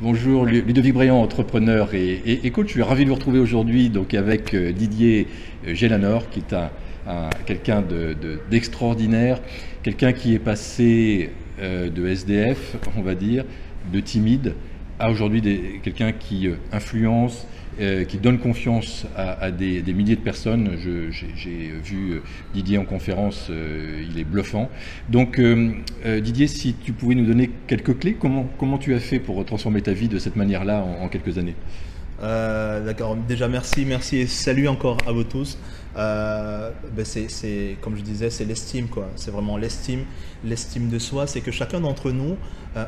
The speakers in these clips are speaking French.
Bonjour Ludovic Bréant, entrepreneur et coach. Je suis ravi de vous retrouver aujourd'hui donc avec Didier Gélanor, qui est quelqu'un d'extraordinaire, quelqu'un qui est passé de SDF, on va dire, de timide, à aujourd'hui quelqu'un qui influence, qui donne confiance à des milliers de personnes. J'ai vu Didier en conférence, il est bluffant. Donc Didier, si tu pouvais nous donner quelques clés, comment tu as fait pour transformer ta vie de cette manière-là en quelques années? D'accord, déjà merci et salut encore à vous tous. Comme je disais, c'est l'estime, quoi. C'est vraiment l'estime de soi. C'est que chacun d'entre nous,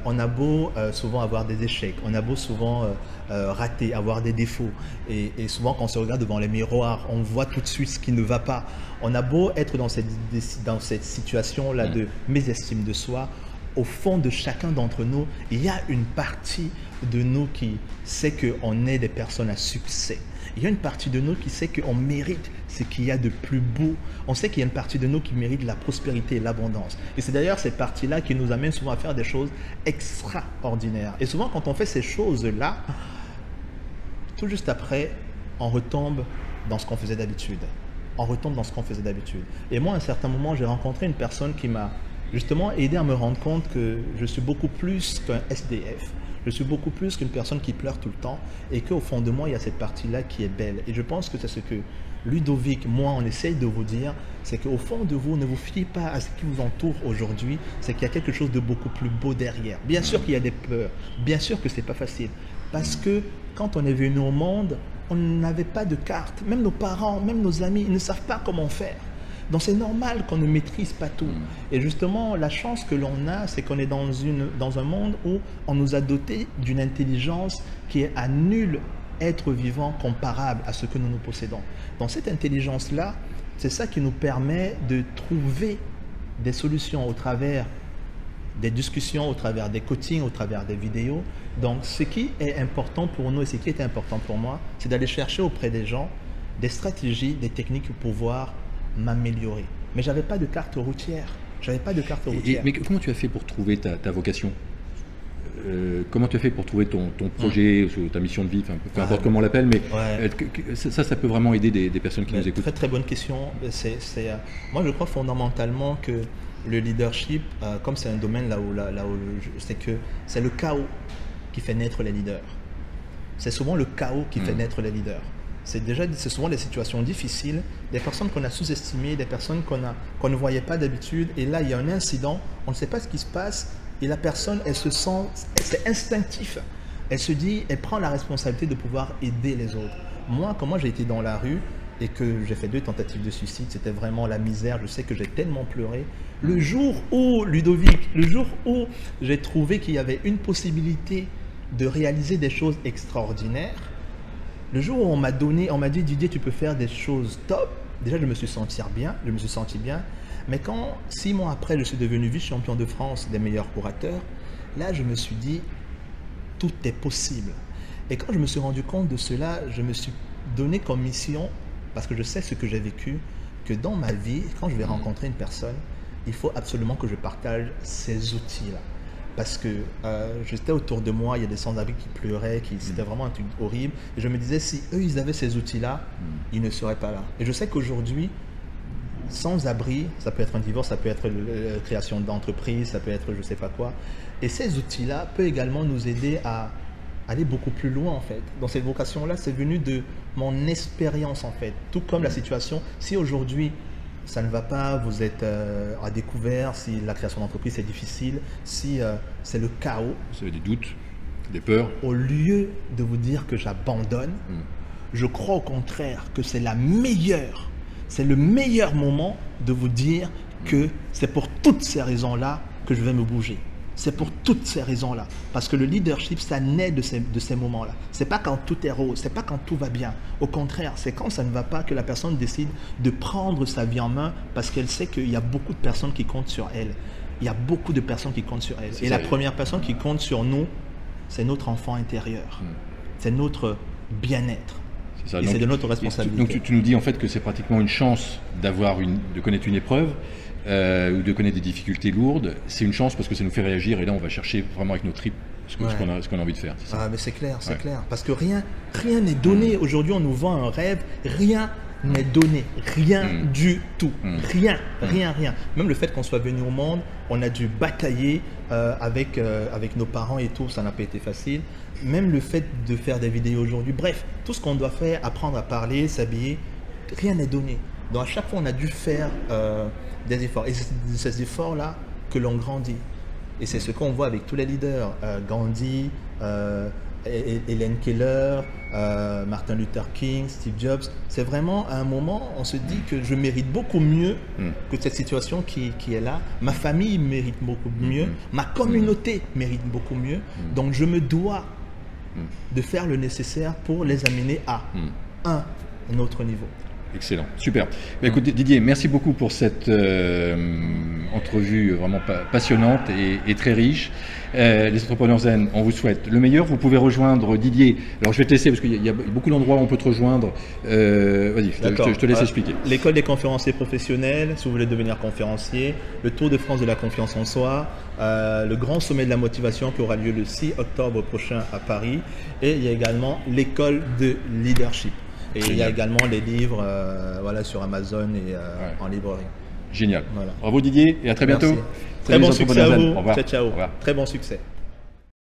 on a beau souvent avoir des échecs, on a beau souvent rater, avoir des défauts. Et souvent quand on se regarde devant les miroirs, on voit tout de suite ce qui ne va pas. On a beau être dans cette situation-là de mésestime de soi. Au fond de chacun d'entre nous, il y a une partie de nous qui sait qu'on est des personnes à succès. Il y a une partie de nous qui sait qu'on mérite ce qu'il y a de plus beau. On sait qu'il y a une partie de nous qui mérite la prospérité et l'abondance. Et c'est d'ailleurs cette partie-là qui nous amène souvent à faire des choses extraordinaires. Et souvent, quand on fait ces choses-là, tout juste après, on retombe dans ce qu'on faisait d'habitude. Et moi, à un certain moment, j'ai rencontré une personne qui m'a justement aidé à me rendre compte que je suis beaucoup plus qu'un SDF. Je suis beaucoup plus qu'une personne qui pleure tout le temps et qu'au fond de moi, il y a cette partie-là qui est belle. Et je pense que c'est ce que Ludovic, moi, on essaye de vous dire, c'est qu'au fond de vous, ne vous fiez pas à ce qui vous entoure aujourd'hui, c'est qu'il y a quelque chose de beaucoup plus beau derrière. Bien sûr qu'il y a des peurs, bien sûr que ce n'est pas facile. Parce que quand on est venu au monde, on n'avait pas de carte. Même nos parents, même nos amis, ils ne savent pas comment faire. Donc c'est normal qu'on ne maîtrise pas tout. Et justement, la chance que l'on a, c'est qu'on est dans un monde où on nous a doté d'une intelligence qui est à nul être vivant comparable à ce que nous possédons. Donc cette intelligence-là, c'est ça qui nous permet de trouver des solutions au travers des discussions, au travers des coachings, au travers des vidéos. Donc ce qui est important pour nous et ce qui est important pour moi, c'est d'aller chercher auprès des gens des stratégies, des techniques pour pouvoir m'améliorer. Mais j'avais pas de carte routière. Mais comment tu as fait pour trouver ta vocation? Comment tu as fait pour trouver ton projet, ta mission de vie, peu importe comment on l'appelle, mais ça peut vraiment aider des personnes qui nous écoutent. Très bonne question. Moi, je crois fondamentalement que le leadership, comme c'est un domaine là où c'est que c'est le chaos qui fait naître les leaders. C'est souvent le chaos qui fait naître les leaders. C'est souvent des situations difficiles, des personnes qu'on a sous-estimées, des personnes qu'on ne voyait pas d'habitude. Et là, il y a un incident, on ne sait pas ce qui se passe. Et la personne, elle se sent, c'est instinctif. Elle se dit, elle prend la responsabilité de pouvoir aider les autres. Moi, quand j'ai été dans la rue et que j'ai fait 2 tentatives de suicide, c'était vraiment la misère. Je sais que j'ai tellement pleuré. Le jour où, Ludovic, j'ai trouvé qu'il y avait une possibilité de réaliser des choses extraordinaires, le jour où on m'a dit Didier, tu peux faire des choses top, déjà je me suis senti bien, mais quand 6 mois après je suis devenu vice-champion de France des meilleurs orateurs, là je me suis dit tout est possible. Et quand je me suis rendu compte de cela, je me suis donné comme mission, parce que je sais ce que j'ai vécu, que dans ma vie, quand je vais rencontrer une personne, il faut absolument que je partage ces outils-là. Parce que j'étais autour de moi, il y a des sans-abri qui pleuraient, c'était vraiment un truc horrible. Et je me disais, si eux, ils avaient ces outils-là, ils ne seraient pas là. Et je sais qu'aujourd'hui, sans-abri, ça peut être un divorce, ça peut être la création d'entreprise, ça peut être je ne sais pas quoi. Et ces outils-là peuvent également nous aider à aller beaucoup plus loin, en fait. Dans cette vocation-là, c'est venu de mon expérience, en fait. Tout comme la situation, si aujourd'hui, ça ne va pas, vous êtes à découvert, si la création d'entreprise c'est difficile, si c'est le chaos. Vous avez des doutes, des peurs. Au lieu de vous dire que j'abandonne, je crois au contraire que c'est le meilleur moment de vous dire que c'est pour toutes ces raisons-là que je vais me bouger. C'est pour toutes ces raisons-là. Parce que le leadership, ça naît de ces moments-là. Ce n'est pas quand tout est rose, ce n'est pas quand tout va bien. Au contraire, c'est quand ça ne va pas que la personne décide de prendre sa vie en main parce qu'elle sait qu'il y a beaucoup de personnes qui comptent sur elle. Et la première personne qui compte sur nous, c'est notre enfant intérieur. C'est notre bien-être. Et c'est de notre responsabilité. Donc tu nous dis en fait que c'est pratiquement une chance de connaître une épreuve, ou de connaître des difficultés lourdes. C'est une chance parce que ça nous fait réagir et là on va chercher vraiment avec nos tripes ce qu'on a envie de faire. C'est ça. Ah, mais c'est clair, c'est Ouais. clair. Parce que rien n'est donné. Aujourd'hui, on nous vend un rêve. Rien n'est donné. Rien du tout. Rien. Même le fait qu'on soit venu au monde, on a dû batailler avec nos parents et tout. Ça n'a pas été facile. Même le fait de faire des vidéos aujourd'hui. Bref, tout ce qu'on doit faire, apprendre à parler, s'habiller, rien n'est donné. Donc à chaque fois, on a dû faire des efforts. Et c'est ces efforts-là que l'on grandit. Et c'est ce qu'on voit avec tous les leaders. Gandhi, Hélène Keller, Martin Luther King, Steve Jobs. C'est vraiment à un moment, on se dit que je mérite beaucoup mieux que cette situation qui est là. Ma famille mérite beaucoup mieux. Ma communauté mérite beaucoup mieux. Donc je me dois de faire le nécessaire pour les amener à un autre niveau. Excellent, super. Bah, écoute, Didier, merci beaucoup pour cette entrevue vraiment passionnante et très riche. Les entrepreneurs zen, on vous souhaite le meilleur. Vous pouvez rejoindre Didier. Alors je vais te laisser parce qu'il y a beaucoup d'endroits où on peut te rejoindre. Vas-y, je te laisse expliquer. L'école des conférenciers professionnels, si vous voulez devenir conférencier, le Tour de France de la confiance en soi, le grand sommet de la motivation qui aura lieu le 6 octobre prochain à Paris. Et il y a également l'école de leadership. Et il y a également les livres voilà, sur Amazon et en librairie. Génial. Voilà. Bravo Didier et à très bientôt. Très bon succès à vous. Au revoir. Ciao, ciao. Au revoir. Très bon succès.